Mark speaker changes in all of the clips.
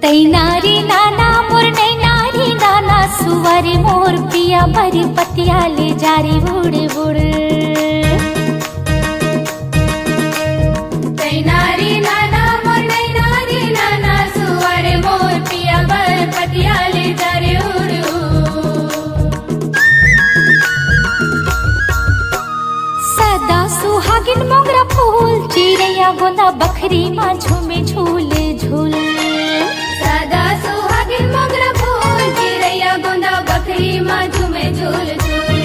Speaker 1: तैनारी नाना मोर नैनारी नाना सुवारी मोर पिया मरी पतिया ले जारी बुड़ बुड़।
Speaker 2: तैनारी नाना मोर नैनारी नाना सुवारी मोर पिया मरी पतिया ले जारी उड़ उड़।
Speaker 1: सदा सुहागिन मोगरा फूल चिड़ैया गोंदा बखरी माँ झूमे झूले झूल।
Speaker 2: सदा सुहागिन मोगरा फूल चिड़ैया गोंदा बकरी माँ झूमे झूल झूल।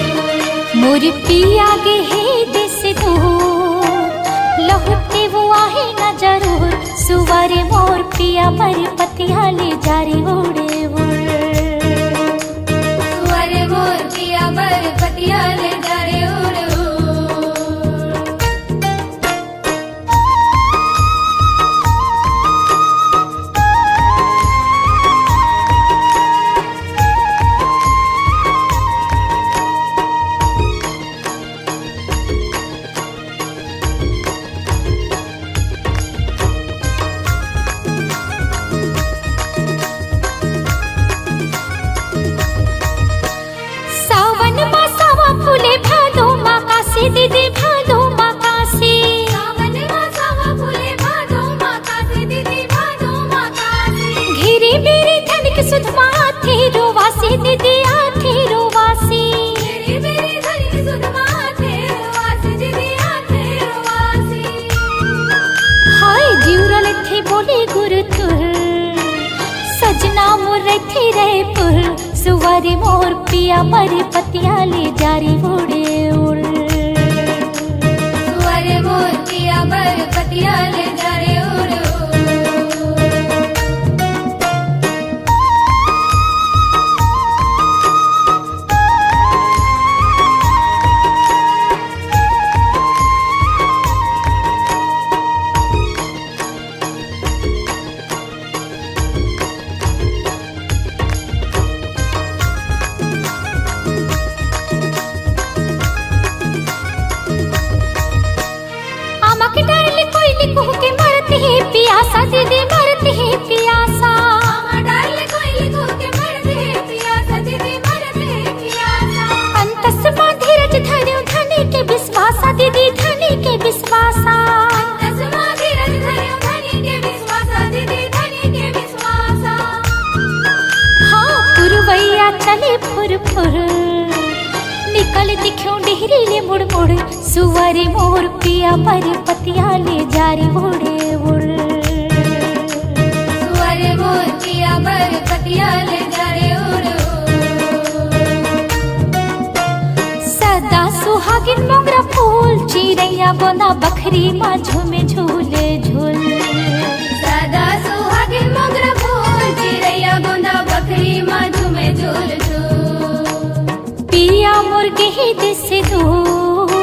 Speaker 1: मोर पिया गे हे देश दूर लहुटे वो आहे न जरूर सुवारे मोर पिया मर पतिया ले जारी उड़े उड़।
Speaker 2: सुवारे मोर पिया मर पतिया ले जारी उड़ उड़।
Speaker 1: दीदी भादो माकासी
Speaker 2: सावन मासावा फूले भादो माकासी दीदी भादो माकासी।
Speaker 1: घेरे मेरे धन के सुधमा थे रोवासी दीदी आथे रोवासी।
Speaker 2: मेरे मेरे धन की सुधमा थे रोवासी दीदी आथे रोवासी।
Speaker 1: हाय जीवरल थे बोले गुरु तुर सजना मोर थे रे पुर सुवारी मोर पिया मर पतिया ले जारी उड़े उड़।
Speaker 2: मोर पिया बर पतिया ले जारे उड़ उड़।
Speaker 1: पियासा दीदी मरते हैं पियासा।
Speaker 2: डाले कोयले को के मरते हैं पियासा दीदी मरते हैं पियासा।
Speaker 1: अंतस मां धीरज धन्यो धनी के विश्वासा दीदी धनी के विश्वासा।
Speaker 2: अंतस मां धीरज धन्यो धनी के विश्वासा दीदी धनी के विश्वासा।
Speaker 1: हाँ पुरवैया चले फुर फुर निकल दिख्यो डेहरी ले मुड़ मुड़ सुवारे मोर पिया मर पतिया ले जारी उड़े उड़।
Speaker 2: सुवारे मोर पिया मर पतिया ले जारे उड़ उड़।
Speaker 1: सदा सुहागिन मोगरा फूल चिड़ैया गोंदा बखरी माँ झूमे झूले झूल।
Speaker 2: सदा सुहागिन मोगरा फूल चिड़ैया गोंदा बकरी माँ झूमे झूल झूल।
Speaker 1: पिया मुर्गे ही देश दूर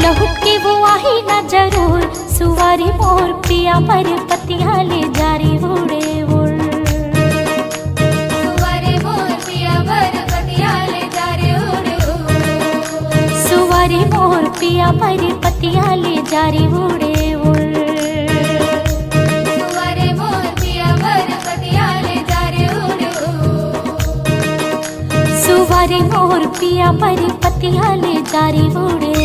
Speaker 1: लहुट के वो आही न जरूर सुवारी मोर पिया मर पतिया ले जारी उड़े उड़।
Speaker 2: सुवारे मोर पिया मर पतिया ले जारे उड़ उड़।
Speaker 1: सुवारी मोर पिया मर पतिया ले जारी उड़े उड़।
Speaker 2: सुवारे मोर पिया मर पतिया ले जारे उड़ उड़।
Speaker 1: सुवारी मोर पिया मर पतिया ले जारी उड़े।